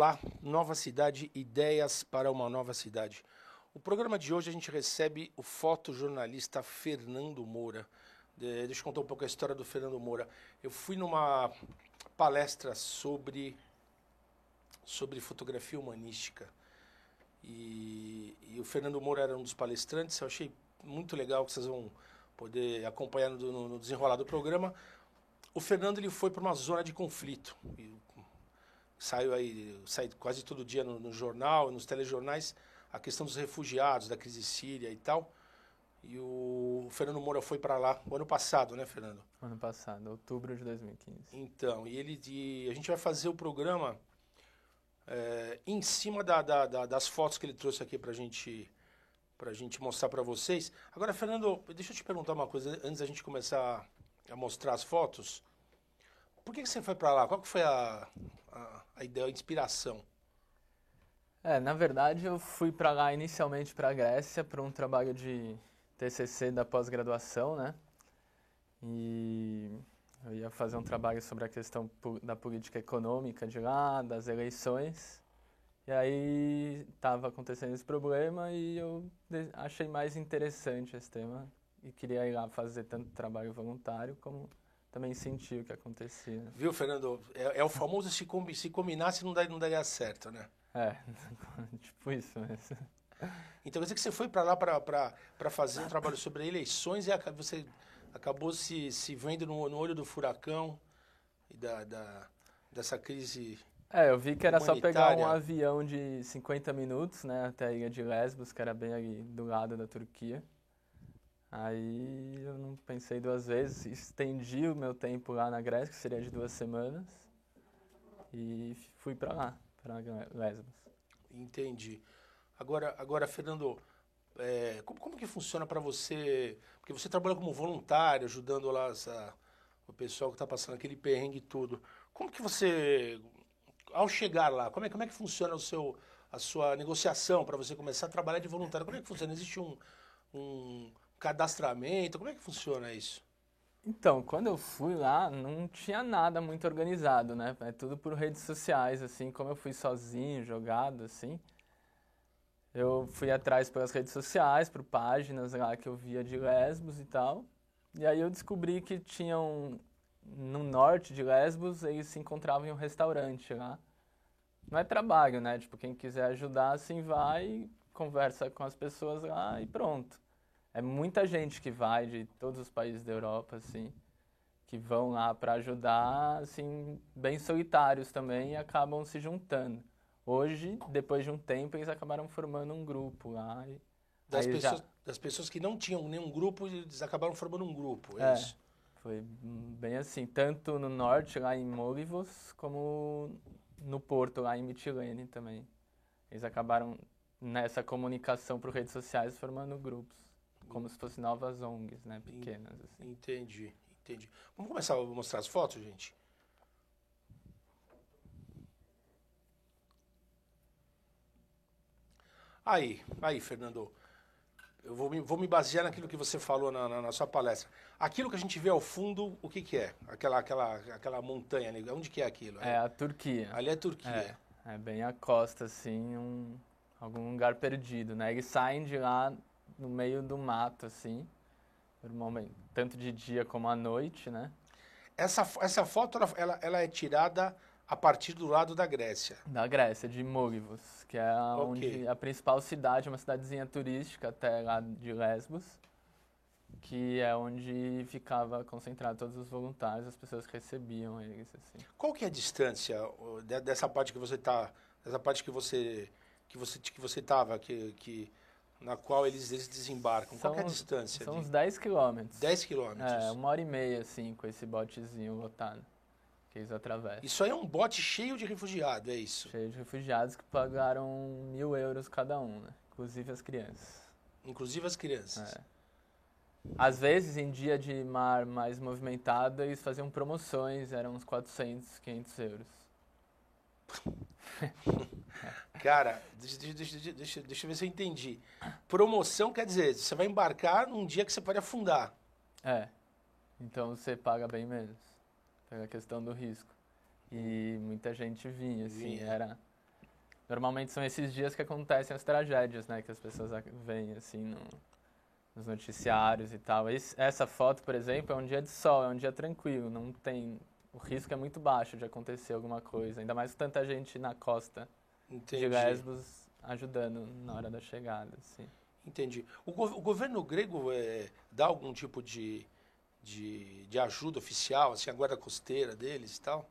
Olá, nova cidade, ideias para uma nova cidade. O programa de hoje a gente recebe o fotojornalista Fernando Moura. Deixa eu contar um pouco a história do Fernando Moura. Eu fui numa palestra sobre fotografia humanística e o Fernando Moura era um dos palestrantes. Eu achei muito legal que vocês vão poder acompanhar no desenrolar do programa. O Fernando ele foi para uma zona de conflito. Sai quase todo dia no jornal, nos telejornais, a questão dos refugiados, da crise síria e tal. E o Fernando Moura foi para lá o ano passado, né, Fernando? Ano passado, outubro de 2015. Então, a gente vai fazer o programa em cima das fotos que ele trouxe aqui para gente mostrar para vocês. Agora, Fernando, deixa eu te perguntar uma coisa antes da gente começar a mostrar as fotos. Por que você foi para lá? Qual que foi a ideia, a inspiração? Na verdade, eu fui para lá inicialmente para a Grécia para um trabalho de TCC da pós-graduação, né? E eu ia fazer um trabalho sobre a questão da política econômica de lá, das eleições. E aí estava acontecendo esse problema e eu achei mais interessante esse tema e queria ir lá fazer tanto trabalho voluntário como também sentir o que acontecia. Viu, Fernando? É o famoso se combinasse não daria certo, né? Tipo isso mesmo. Então quer dizer que você foi para lá para fazer um trabalho sobre eleições e você acabou se vendo no olho do furacão e dessa crise Eu vi que era só pegar um humanitária. avião de 50 minutos, né, até a ilha de Lesbos, que era bem ali do lado da Turquia. Aí eu não pensei duas vezes, estendi o meu tempo lá na Grécia, que seria de 2 semanas, e fui para lá, para Lesbos. Entendi. Agora, Fernando, como que funciona para você? Porque você trabalha como voluntário, ajudando lá o pessoal que está passando aquele perrengue e tudo. Como que você, ao chegar lá, como é que funciona a sua negociação para você começar a trabalhar de voluntário? Como é que funciona? Existe um cadastramento? Como é que funciona isso? Então, quando eu fui lá, não tinha nada muito organizado, né? É tudo por redes sociais, assim, como eu fui sozinho, jogado, assim. Eu fui atrás pelas redes sociais, por páginas lá que eu via de Lesbos e tal. E aí eu descobri que tinham, no norte de Lesbos, eles se encontravam em um restaurante lá. Não é trabalho, né? Tipo, quem quiser ajudar, assim, vai, conversa com as pessoas lá e pronto. É muita gente que vai de todos os países da Europa, assim, que vão lá para ajudar, assim, bem solitários também e acabam se juntando. Hoje, depois de um tempo, eles acabaram formando um grupo lá. Aí Das pessoas que não tinham nenhum grupo, eles acabaram formando um grupo, é É, isso? foi bem assim, tanto no norte, lá em Molivos, como no porto, lá em Mitilene também. Eles acabaram, nessa comunicação por redes sociais, formando grupos, como se fossem novas ONGs, né, pequenas, assim. Entendi. Vamos começar a mostrar as fotos, gente? Aí, Fernando, eu vou me basear naquilo que você falou na sua palestra. Aquilo que a gente vê ao fundo, o que é? Aquela montanha ali, onde que é aquilo? É a Turquia. Ali é Turquia. É bem a costa, assim, algum lugar perdido, né? Eles saem de lá no meio do mato, assim, normalmente, tanto de dia como à noite, né? Essa foto, ela é tirada a partir do lado da Grécia. Da Grécia, de Molivos, que é onde a principal cidade, uma cidadezinha turística até lá de Lesbos, que é onde ficava concentrado todos os voluntários, as pessoas que recebiam eles, assim. Qual que é a distância dessa parte que você tá, dessa parte que você estava, na qual eles desembarcam? Qual que é a distância? São uns 10 quilômetros. 10 quilômetros. 1h30, assim, com esse botezinho lotado, que eles atravessam. Isso aí é um bote cheio de refugiado, é isso? Cheio de refugiados que pagaram 1.000 euros cada um, né? Inclusive as crianças. Inclusive as crianças. Às vezes, em dia de mar mais movimentado, eles faziam promoções, eram uns 400, 500 euros. Cara, deixa eu ver se eu entendi. Promoção quer dizer, você vai embarcar num dia que você pode afundar. Então você paga bem menos, pela questão do risco. E muita gente vinha, assim, era normalmente são esses dias que acontecem as tragédias, né? Que as pessoas veem, assim, nos noticiários e tal. Essa foto, por exemplo, é um dia de sol, é um dia tranquilo, não tem... O risco é muito baixo de acontecer alguma coisa, ainda mais com tanta gente na costa de Lesbos ajudando na hora da chegada, assim. Entendi. O governo grego dá algum tipo de ajuda oficial, assim, a guarda costeira deles e tal?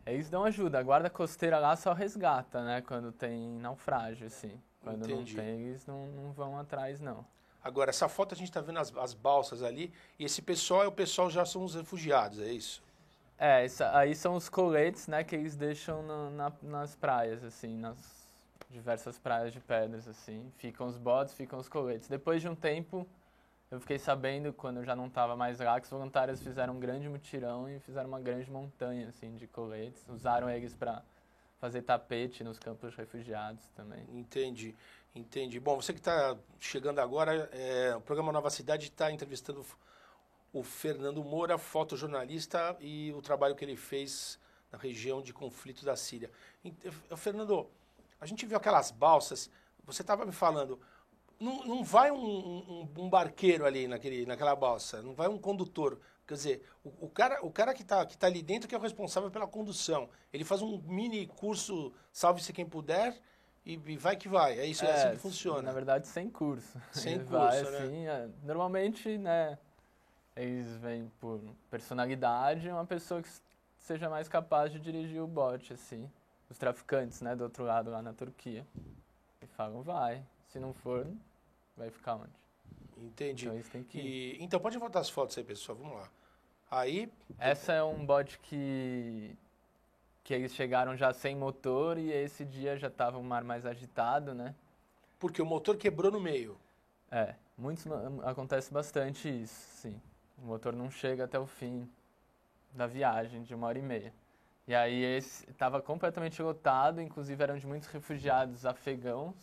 Eles dão ajuda, a guarda costeira lá só resgata, né, quando tem naufrágio, assim. Quando Entendi. não tem, eles não vão atrás, não. Agora, essa foto a gente está vendo as balsas ali, e esse pessoal o pessoal já são os refugiados, é isso? Aí são os coletes, né, que eles deixam nas praias, assim, nas diversas praias de pedras, assim. Ficam os botes, ficam os coletes. Depois de um tempo, eu fiquei sabendo, quando eu já não estava mais lá, que os voluntários fizeram um grande mutirão e fizeram uma grande montanha, assim, de coletes. Usaram eles para fazer tapete nos campos de refugiados também. Entendi, entendi. Bom, você que está chegando agora, o programa Nova Cidade está entrevistando o Fernando Moura, fotojornalista, e o trabalho que ele fez na região de conflito da Síria. Fernando, a gente viu aquelas balsas, você estava me falando, não vai um barqueiro ali naquela balsa, não vai um condutor. Quer dizer, o cara que tá ali dentro que é o responsável pela condução. Ele faz um mini curso, salve-se quem puder, e vai que vai. É isso, é assim que funciona. Na verdade, sem curso. Sem Ele curso, vai, né? assim, normalmente, né, eles vêm por personalidade, uma pessoa que seja mais capaz de dirigir o bote, assim. Os traficantes, né, do outro lado, lá na Turquia. E falam, vai. Se não for, vai ficar onde? Entendi. Então eles têm que ir. Então pode voltar as fotos aí, pessoal. Vamos lá. Aí. Essa é um bote que eles chegaram já sem motor e esse dia já estava o mar mais agitado, né? Porque o motor quebrou no meio. Acontece bastante isso, sim. O motor não chega até o fim da viagem de 1h30. E aí esse estava completamente lotado, inclusive eram de muitos refugiados afegãos,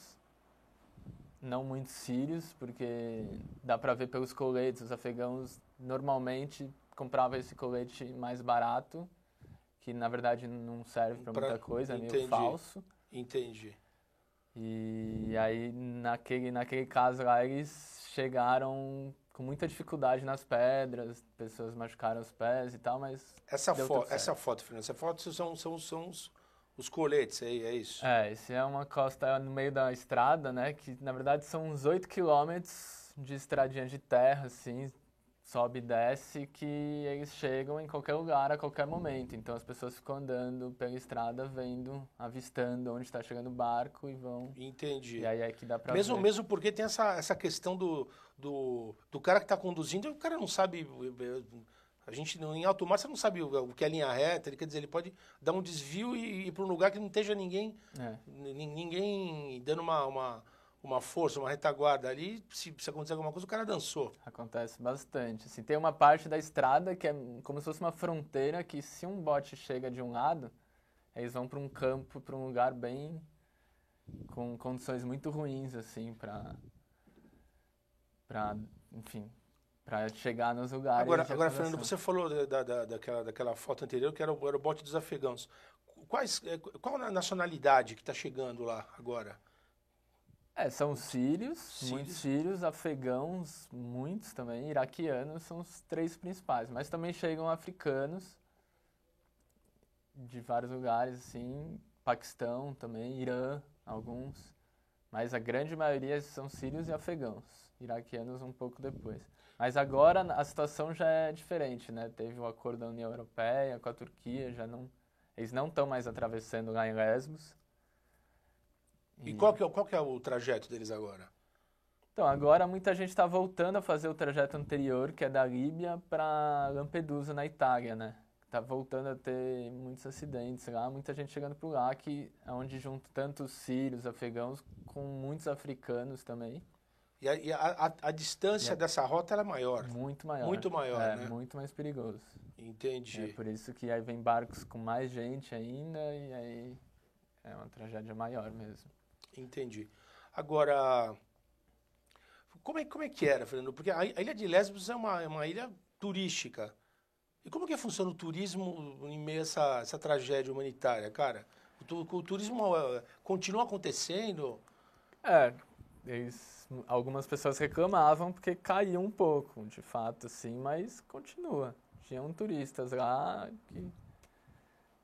não muitos sírios, porque dá para ver pelos coletes, os afegãos normalmente compravam esse colete mais barato, que na verdade não serve para muita coisa, é meio falso. Entendi. E aí naquele caso lá eles chegaram com muita dificuldade nas pedras, pessoas machucaram os pés e tal, mas essa foto, Fernando, essa foto são os coletes aí, é isso? Esse é uma costa no meio da estrada, né, que na verdade são uns 8 quilômetros de estradinha de terra, assim, sobe e desce, que eles chegam em qualquer lugar, a qualquer momento. Então as pessoas ficam andando pela estrada, vendo, avistando onde está chegando o barco e vão... Entendi. E aí é que dá pra ver. Mesmo porque tem essa questão do cara que está conduzindo, o cara não sabe... A gente, em alto mar, você não sabe o que é linha reta, quer dizer, ele pode dar um desvio e ir para um lugar que não esteja ninguém dando uma força, uma retaguarda ali. Se acontecer alguma coisa, o cara dançou. Acontece bastante. Assim, tem uma parte da estrada que é como se fosse uma fronteira que, se um bote chega de um lado, eles vão para um campo, para um lugar bem... com condições muito ruins, assim, enfim... Para chegar nos lugares. Agora, Fernando, você falou daquela foto anterior que era o bote dos afegãos. Qual a nacionalidade que está chegando lá agora? São sírios, muitos sírios, afegãos, muitos também, iraquianos são os 3 principais. Mas também chegam africanos de vários lugares, assim, Paquistão também, Irã, alguns. Mas a grande maioria são sírios e afegãos, iraquianos um pouco depois. Mas agora a situação já é diferente, né? Teve o acordo da União Europeia com a Turquia, eles não estão mais atravessando lá em Lesbos. E qual que é o trajeto deles agora? Então, agora muita gente está voltando a fazer o trajeto anterior, que é da Líbia para Lampedusa, na Itália, né? Está voltando a ter muitos acidentes lá, muita gente chegando por lá, que é onde junta tanto os sírios, afegãos, com muitos africanos também. E a distância dessa rota era maior? Muito maior. Muito maior, né? Muito mais perigoso. Entendi. É por isso que aí vem barcos com mais gente ainda e aí é uma tragédia maior mesmo. Entendi. Agora, como é que era, Fernando? Porque a ilha de Lesbos é uma ilha turística. E como que funciona o turismo em meio a essa tragédia humanitária, cara? O turismo continua acontecendo. É, algumas pessoas reclamavam porque caiu um pouco, de fato, assim, mas continua. Tinham turistas lá que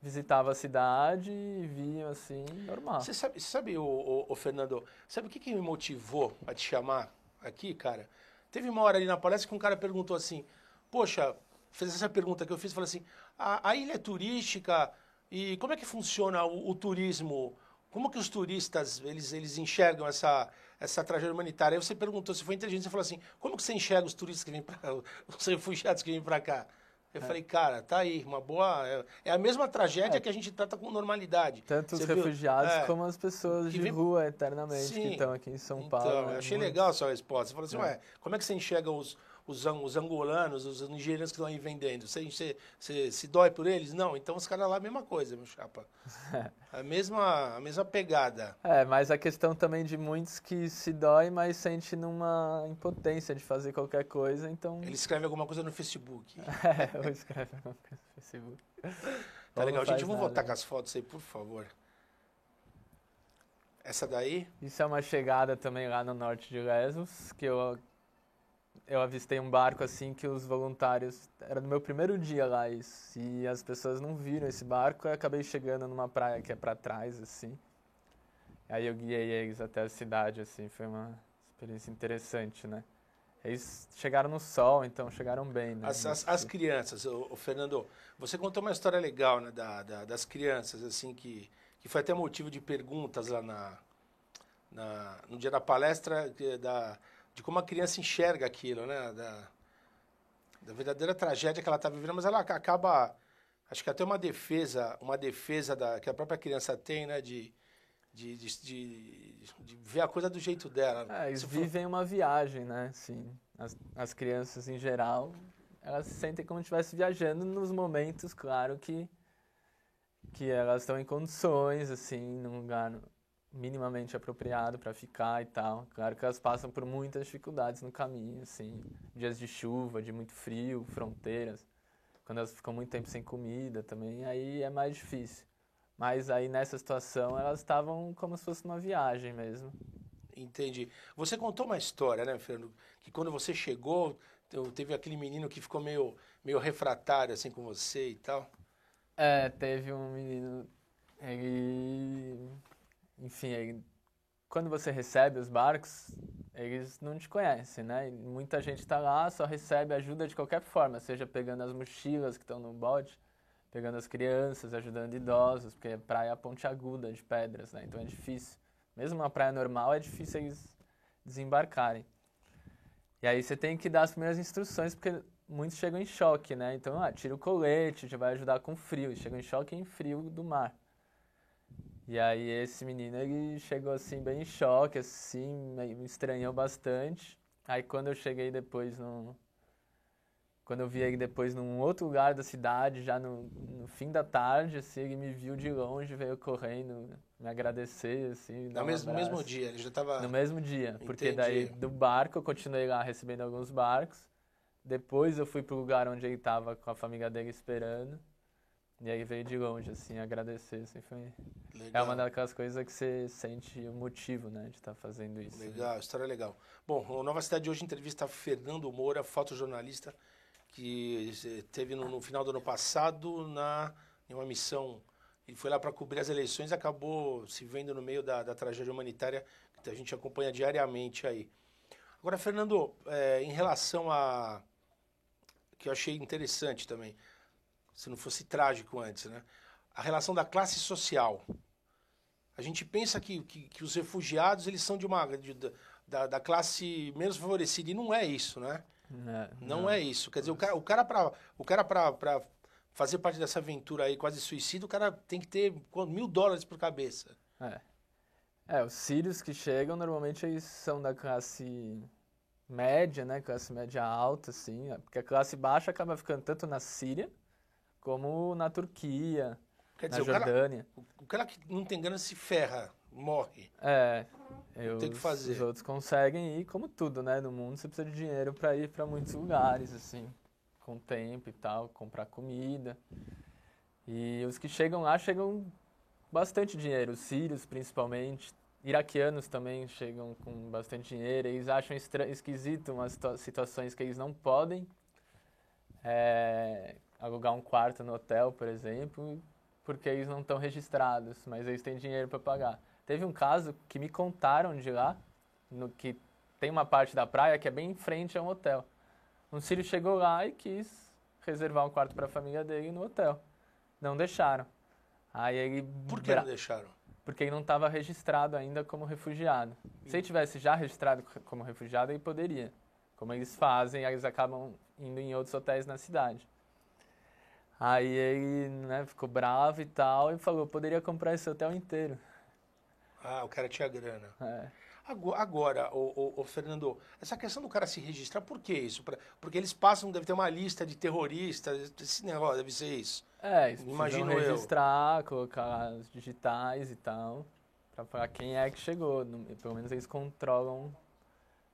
visitavam a cidade e viam, assim, normal. Você sabe o Fernando, sabe o que, que me motivou a te chamar aqui, cara? Teve uma hora ali na palestra que um cara perguntou assim, poxa, fez essa pergunta que eu fiz, falou assim, a ilha é turística e como é que funciona o turismo? Como que os turistas, eles enxergam essa tragédia humanitária? Aí você perguntou, se foi inteligente, você falou assim, como que você enxerga os turistas que vêm para os refugiados que vêm para cá? Eu falei, cara, tá aí, uma boa. É a mesma tragédia É, que a gente trata com normalidade. tanto os Você viu? refugiados É, como as pessoas que de vem. rua eternamente que Sim. estão aqui em São Paulo, Então, eu né? achei legal a Muitos. sua resposta. Você falou assim, É. ué, como é que você enxerga os angolanos, os nigerianos que estão aí vendendo? Você se dói por eles? Não, então os caras lá, a mesma coisa, meu chapa. A mesma pegada. É, mas a questão também de muitos que se dói, mas sente numa impotência de fazer qualquer coisa, então. Ele escreve alguma coisa no Facebook. Ou escreve alguma coisa no Facebook. Tá Ou não legal. Gente, faz vamos nada, voltar com né? as fotos aí, por favor. Essa daí? Isso é uma chegada também lá no norte de Lesbos, que eu avistei um barco assim que os voluntários. Era no meu primeiro dia lá isso. E as pessoas não viram esse barco, eu acabei chegando numa praia que é pra trás, assim. Aí eu guiei eles até a cidade, assim, foi uma experiência interessante, né? Eles chegaram no sol, então chegaram bem, né? As crianças, o Fernando, você contou uma história legal, né, das crianças, assim, que foi até motivo de perguntas lá no dia da palestra, de como a criança enxerga aquilo, né, da verdadeira tragédia que ela está vivendo, mas ela acaba, acho que até uma defesa que a própria criança tem, né, de ver a coisa do jeito dela. É, eles Você falou- vivem uma viagem, né? Assim, as crianças em geral, elas se sentem como se estivessem viajando nos momentos, claro, que elas estão em condições, assim, num lugar minimamente apropriado para ficar e tal. Claro que elas passam por muitas dificuldades no caminho, assim, dias de chuva, de muito frio, fronteiras, quando elas ficam muito tempo sem comida também, aí é mais difícil. Mas aí nessa situação elas estavam como se fosse uma viagem mesmo. Entendi. Você contou uma história, né, Fernando? Que quando você chegou, teve aquele menino que ficou meio refratário assim com você e tal. É, teve um menino, enfim, quando você recebe os barcos, eles não te conhecem, né? E muita gente está lá, só recebe ajuda de qualquer forma, seja pegando as mochilas que estão no bote, pegando as crianças, ajudando idosos, porque a praia é pontiaguda de pedras, né? Então é difícil. Mesmo uma praia normal, é difícil eles desembarcarem. E aí você tem que dar as primeiras instruções, porque muitos chegam em choque, né? Então, tira o colete, já vai ajudar com frio. Chegam em choque em frio do mar. E aí esse menino, ele chegou assim, bem em choque, assim, me estranhou bastante. Aí quando eu cheguei depois Quando eu vi ele depois num outro lugar da cidade, já no fim da tarde, assim, ele me viu de longe, veio correndo me agradecer, assim, me dar No um mesmo, abraço. mesmo dia, ele já estava. No mesmo dia, porque daí Entendi. do barco eu continuei lá recebendo alguns barcos. Depois eu fui pro lugar onde ele estava com a família dele esperando. E aí veio de longe, assim, agradecer, assim, foi... É uma Legal. daquelas coisas que você sente o motivo, né, de estar fazendo isso. Legal, história legal. Bom, o Nova Cidade de hoje entrevista Fernando Moura, fotojornalista, que teve no final do ano passado em uma missão. Ele foi lá para cobrir as eleições e acabou se vendo no meio da tragédia humanitária que a gente acompanha diariamente aí. Agora, Fernando, em relação a. Que eu achei interessante também, se não fosse trágico antes, né? A relação da classe social. A gente pensa que os refugiados eles são da classe menos favorecida, e não é isso, né? Não Não. é isso. Quer dizer, o cara para fazer parte dessa aventura aí, quase suicídio, o cara tem que ter $1.000 por cabeça. É. Os sírios que chegam, normalmente eles são da classe média, né, classe média alta, assim, porque a classe baixa acaba ficando tanto na Síria, como na Turquia, Quer na dizer, Jordânia. o cara que não tem grana se ferra, morre. É, Não tem o que os fazer. outros conseguem ir, como tudo, né? No mundo você precisa de dinheiro para ir para muitos lugares, assim, com tempo e tal, comprar comida. E os que chegam lá chegam bastante dinheiro, os sírios principalmente, iraquianos também chegam com bastante dinheiro, eles acham esquisito umas situações que eles não podem alugar um quarto no hotel, por exemplo, porque eles não estão registrados, mas eles têm dinheiro para pagar. Teve um caso que me contaram de lá, no que tem uma parte da praia que é bem em frente a um hotel. Um sírio chegou lá e quis reservar um quarto para a família dele no hotel. Não deixaram. Aí ele... Por que não deixaram? Porque ele não estava registrado ainda como refugiado. Se ele tivesse já registrado como refugiado, ele poderia. Como eles fazem, eles acabam indo em outros hotéis na cidade. Aí ele, né, ficou bravo e tal, e falou, poderia comprar esse hotel inteiro. Ah, o cara tinha grana. É. Agora, ô Fernando, essa questão do cara se registrar, por que isso? Porque eles passam, deve ter uma lista de terroristas, esse negócio, deve ser isso. Eles Imagino precisam registrar, colocar os digitais e tal, pra falar quem é que chegou. Pelo menos eles controlam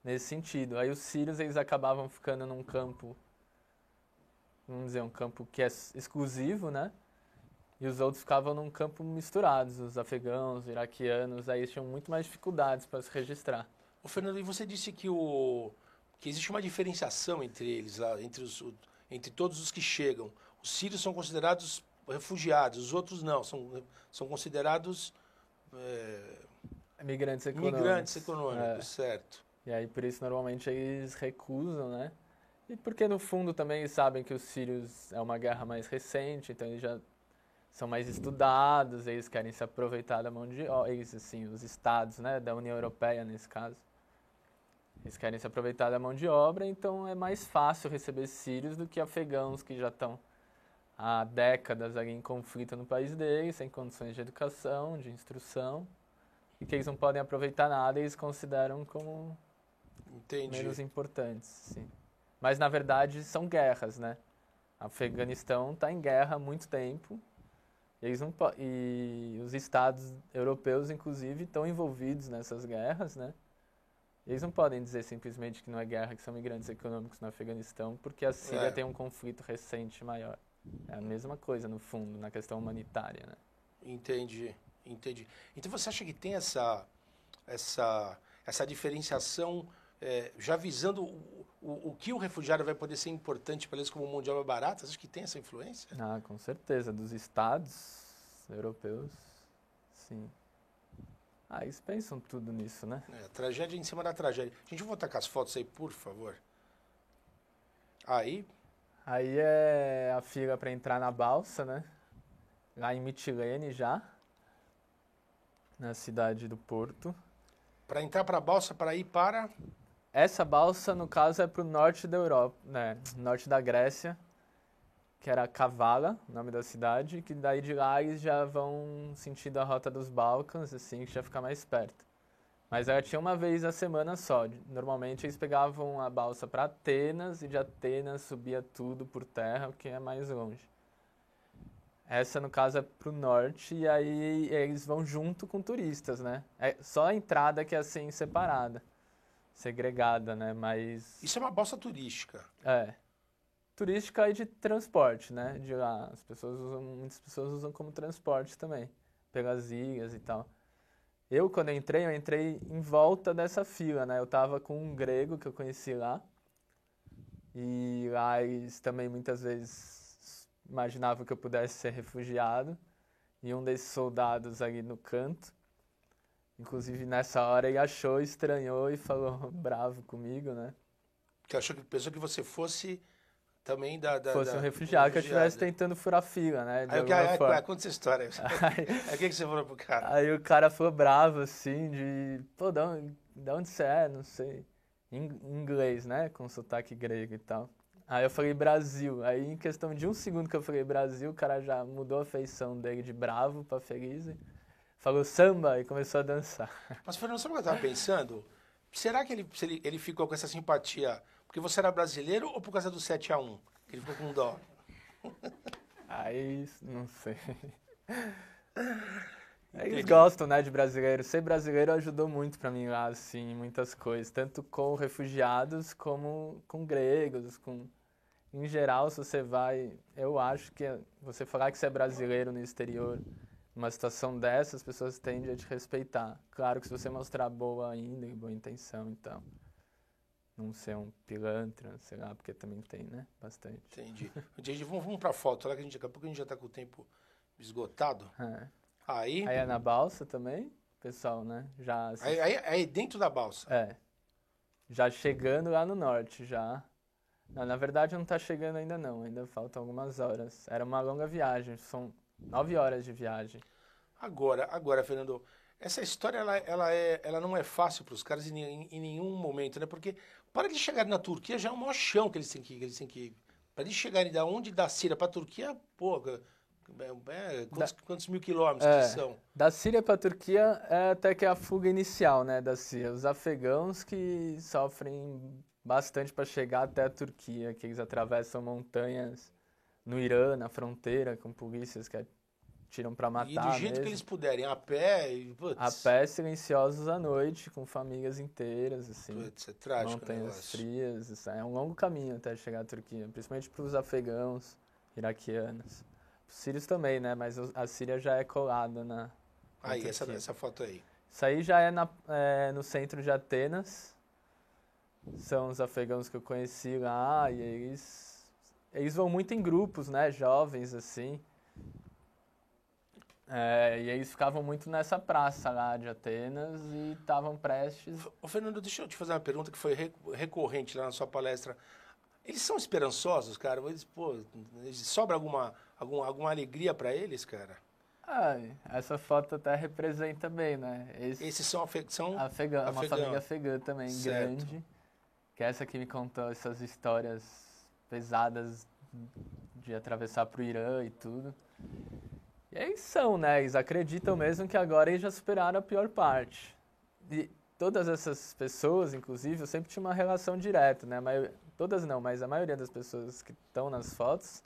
nesse sentido. Aí os sírios, eles acabavam ficando num campo, vamos dizer, um campo que é exclusivo, né? E os outros ficavam num campo misturados, os afegãos, os iraquianos, aí eles tinham muito mais dificuldades para se registrar. Ô Fernando, e você disse que existe uma diferenciação entre eles, lá, entre todos os que chegam. Os sírios são considerados refugiados, os outros não, são considerados Migrantes econômicos. Migrantes econômicos, certo. E aí por isso normalmente eles recusam, né? E porque no fundo também eles sabem que os sírios é uma guerra mais recente, então eles já são mais estudados, eles querem se aproveitar da mão de obra, eles, assim, os estados, né, da União Europeia nesse caso, eles querem se aproveitar da mão de obra, então é mais fácil receber sírios do que afegãos que já estão há décadas ali em conflito no país deles, sem condições de educação, de instrução, e que eles não podem aproveitar nada e eles consideram como menos importantes, sim. Mas na verdade são guerras, né? O Afeganistão está em guerra há muito tempo. E os estados europeus, inclusive, estão envolvidos nessas guerras, né? Eles não podem dizer simplesmente que não é guerra, que são migrantes econômicos no Afeganistão, porque a Síria tem um conflito recente maior. É a mesma coisa, no fundo, na questão humanitária, né? Entendi. Então você acha que tem essa diferenciação, já visando o que o refugiado vai poder ser importante para eles como mão de obra barata? Você acha que tem essa influência? Ah, com certeza. Dos estados europeus, sim. Ah, eles pensam tudo nisso, né? Tragédia em cima da tragédia. A gente vai voltar com as fotos aí, por favor. Aí é a fila para entrar na balsa, né? Lá em Mitilene já, na cidade do Porto. Para entrar para a balsa, para ir para... Essa balsa, no caso, é para o norte da Europa, né? Norte da Grécia, que era Kavala, o nome da cidade, que daí de lá eles já vão sentindo a rota dos Balcãs, assim, que já fica mais perto. Mas ela tinha uma vez a semana só. Normalmente eles pegavam a balsa para Atenas e de Atenas subia tudo por terra, o que é mais longe. Essa, no caso, é pro norte e aí eles vão junto com turistas, né? É só a entrada que é assim separada, segregada, né? Mas... Isso é uma balsa turística. Turística e de transporte, né? De lá, muitas pessoas usam como transporte também, pelas ilhas e tal. Quando eu entrei em volta dessa fila, né? Eu tava com um grego que eu conheci lá. E lá eles também muitas vezes imaginavam que eu pudesse ser refugiado. E um desses soldados ali no canto, inclusive nessa hora ele achou, estranhou e falou bravo comigo, né? Pensou que você fosse também fosse um refugiado, que eu estivesse tentando furar fila, né? Conta essa história. Aí o que você falou pro cara? Aí o cara falou bravo, assim, pô, de onde você é? Não sei. Em inglês, né? Com sotaque grego e tal. Aí eu falei Brasil. Aí em questão de um segundo que eu falei Brasil, o cara já mudou a feição dele de bravo pra feliz e falou samba e começou a dançar. Mas, Fernando, sabe o que eu tava pensando? Será que ele ficou com essa simpatia porque você era brasileiro ou por causa do 7-1? Que ele ficou com dó? Aí, não sei. Eles gostam, né, de brasileiro. Ser brasileiro ajudou muito pra mim lá, assim, muitas coisas. Tanto com refugiados como com gregos, Em geral, se você vai... Eu acho que você falar que você é brasileiro no exterior, numa situação dessa, as pessoas tendem a te respeitar. Claro que se você mostrar boa índole, boa intenção, então, não ser um pilantra, sei lá, porque também tem, né? Bastante. Entendi. Entendi. Vamos pra foto, lá que daqui a pouco a gente já tá com o tempo esgotado. É. Aí, Aí é na balsa também, pessoal, né? Já aí dentro da balsa. já chegando lá no norte, já. Não, na verdade não tá chegando ainda não, ainda faltam algumas horas. Era uma longa viagem, são 9 horas de viagem. Agora, Fernando, essa história ela não é fácil para os caras em nenhum momento, né? Porque para eles chegarem na Turquia já é um maior chão que eles têm que ir. Para eles chegarem da onde da Síria para a Turquia, pô, quantos mil quilômetros que são? Da Síria para a Turquia é até que a fuga inicial, né, da Síria. Os afegãos que sofrem bastante para chegar até a Turquia, que eles atravessam montanhas no Irã, na fronteira, com polícias que atiram para matar E do jeito mesmo. que eles puderem, a pé, e, putz, A pé, silenciosos à noite, com famílias inteiras, assim. putz, é trágico o Montanhas negócio. frias, isso é um longo caminho até chegar à Turquia, principalmente para os afegãos, iraquianos. Os sírios também, né? Mas a Síria já é colada na Aí, Turquia. essa foto aí. Isso aí já é no centro de Atenas. São os afegãos que eu conheci lá e eles vão muito em grupos, né? Jovens, assim. E eles ficavam muito nessa praça lá de Atenas e estavam prestes... Ô, Fernando, deixa eu te fazer uma pergunta que foi recorrente lá na sua palestra. Eles são esperançosos, cara? Eles sobra alguma alegria para eles, cara? Essa foto até representa bem, né? Esses são Afegã, uma família afegã também, certo. grande. Que é essa que me contou essas histórias pesadas de atravessar pro Irã e tudo. E eles são, né? Eles acreditam mesmo que agora eles já superaram a pior parte. E todas essas pessoas, inclusive, eu sempre tinha uma relação direta, né? Todas não, mas a maioria das pessoas que estão nas fotos,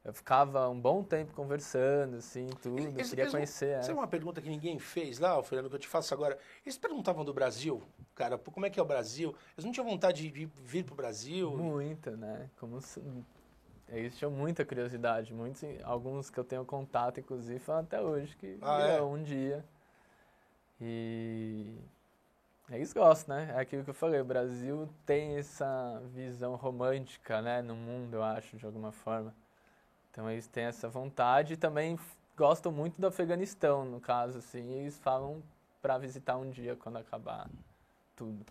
eu ficava um bom tempo conversando, assim, tudo, queria conhecer essa é uma pergunta que ninguém fez lá, Fernando, que eu te faço agora. Eles perguntavam do Brasil, cara, como é que é o Brasil? Eles não tinham vontade de vir pro Brasil? Muita, né? Eles tinham muita curiosidade, alguns que eu tenho contato, inclusive, falam até hoje que virão um dia. E eles gostam, né? É aquilo que eu falei, o Brasil tem essa visão romântica, né, no mundo, eu acho, de alguma forma. Então eles têm essa vontade e também gostam muito do Afeganistão, no caso, assim, eles falam para visitar um dia quando acabar tudo.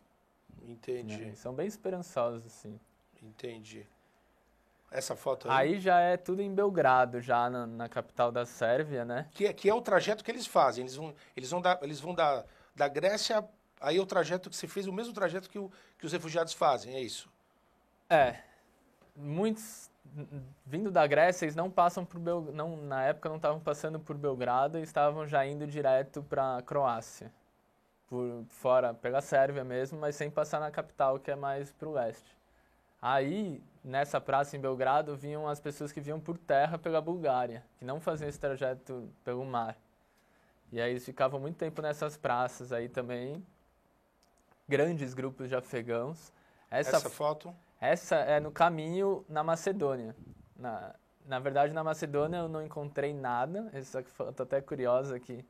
Entendi. Né? Eles são bem esperançosos, assim. Entendi. Essa foto aí? Aí já é tudo em Belgrado, já na capital da Sérvia, né? Que é o trajeto que eles fazem. Eles vão da Grécia, aí é o trajeto que você fez, o mesmo trajeto que os refugiados fazem, é isso? Muitos vindo da Grécia, eles não passam por na época não estavam passando por Belgrado, eles estavam já indo direto para Croácia. Por fora, pela Sérvia mesmo, mas sem passar na capital, que é mais pro leste. Aí, nessa praça em Belgrado, vinham as pessoas que vinham por terra pela Bulgária, que não faziam esse trajeto pelo mar. E aí eles ficavam muito tempo nessas praças aí também, grandes grupos de afegãos. Essa foto? Essa é no caminho na Macedônia. Na verdade, na Macedônia eu não encontrei nada, essa foto até curiosa aqui.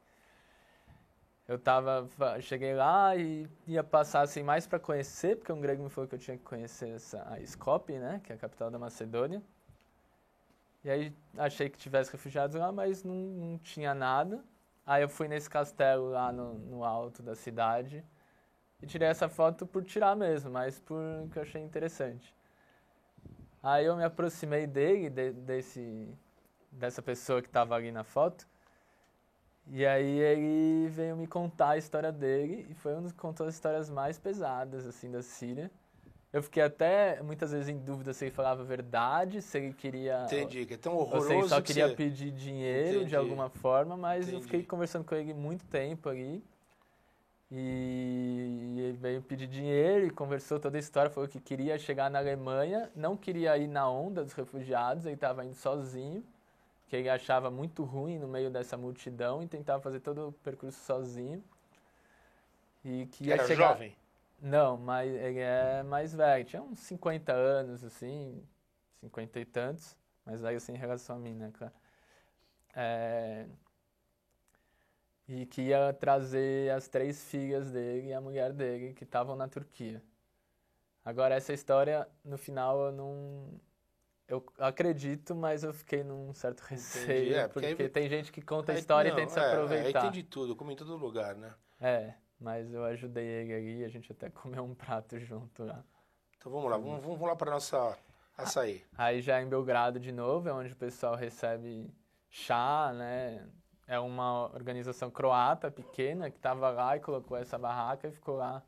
Cheguei lá e ia passar assim mais para conhecer, porque um grego me falou que eu tinha que conhecer a Skopje, né, que é a capital da Macedônia. E aí achei que tivesse refugiados lá, mas não tinha nada. Aí eu fui nesse castelo lá no alto da cidade e tirei essa foto por tirar mesmo, mas porque eu achei interessante. Aí eu me aproximei dele, dessa pessoa que estava ali na foto. E aí ele veio me contar a história dele e foi um dos que contou as histórias mais pesadas, assim, da Síria. Eu fiquei até, muitas vezes, em dúvida se ele falava a verdade, se ele queria... Entendi, que é tão horroroso ou se ele só que queria você... pedir dinheiro Entendi. de alguma forma, mas eu Entendi. fiquei conversando com ele muito tempo ali. E ele veio pedir dinheiro e conversou toda a história, falou que queria chegar na Alemanha, não queria ir na onda dos refugiados, ele estava indo sozinho, que ele achava muito ruim no meio dessa multidão e tentava fazer todo o percurso sozinho. E que ia Era chegar... jovem? Não, mas ele é mais velho, tinha uns 50 anos, assim, 50 e tantos, mais velho assim em relação a mim, né, claro. e que ia trazer as 3 filhas dele e a mulher dele que estavam na Turquia. Agora, essa história, no final, eu acredito, mas eu fiquei num certo receio, porque porque aí, tem gente que conta a história e tenta se aí aproveitar. tem de tudo, como em todo lugar, né? Mas eu ajudei ele ali, a gente até comeu um prato junto lá. Então vamos lá, vamos lá para nossa açaí. Aí já em Belgrado de novo, é onde o pessoal recebe chá, né? É uma organização croata pequena que estava lá e colocou essa barraca e ficou lá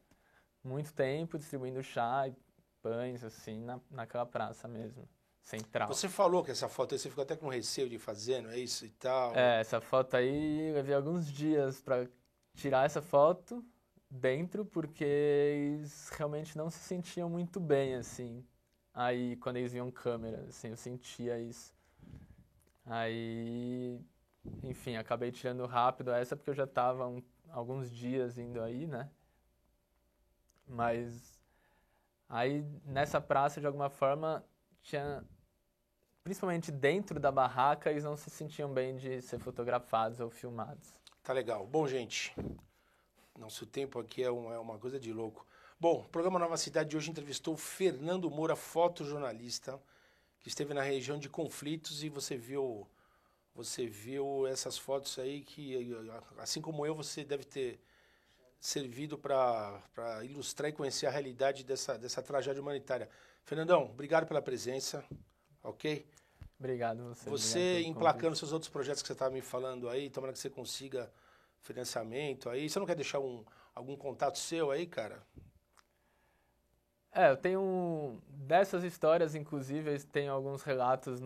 muito tempo distribuindo chá e pães, assim, naquela praça mesmo, central. Você falou que essa foto aí você ficou até com receio de fazer, não é isso e tal? Essa foto aí, eu levei alguns dias para tirar essa foto dentro, porque eles realmente não se sentiam muito bem, assim. Aí, quando eles viam câmera, assim, eu sentia isso. Aí, enfim, acabei tirando rápido essa, porque eu já estava alguns dias indo aí, né? Mas aí, nessa praça, de alguma forma, tinha... Principalmente dentro da barraca, eles não se sentiam bem de ser fotografados ou filmados. Tá legal. Bom, gente, nosso tempo aqui é uma coisa de louco. Bom, o programa Nova Cidade de hoje entrevistou o Fernando Moura, fotojornalista, que esteve na região de conflitos e você viu essas fotos aí que, assim como eu, você deve ter servido para ilustrar e conhecer a realidade dessa tragédia humanitária. Fernandão, obrigado pela presença, ok? Obrigado você. Você emplacando seus outros projetos que você estava me falando aí, tomara que você consiga financiamento aí. Você não quer deixar algum contato seu aí, cara? Eu tenho dessas histórias, inclusive, eu tenho alguns relatos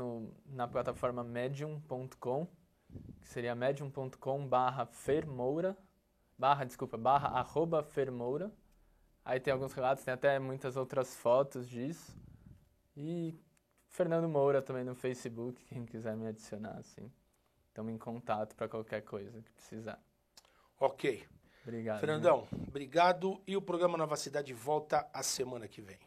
na plataforma medium.com, que seria medium.com/fermoura, @fermoura. Aí tem alguns relatos, tem até muitas outras fotos disso. E Fernando Moura também no Facebook, quem quiser me adicionar, assim. Estamos em contato para qualquer coisa que precisar. Ok. Obrigado. Fernandão, obrigado. E o programa Nova Cidade volta a semana que vem.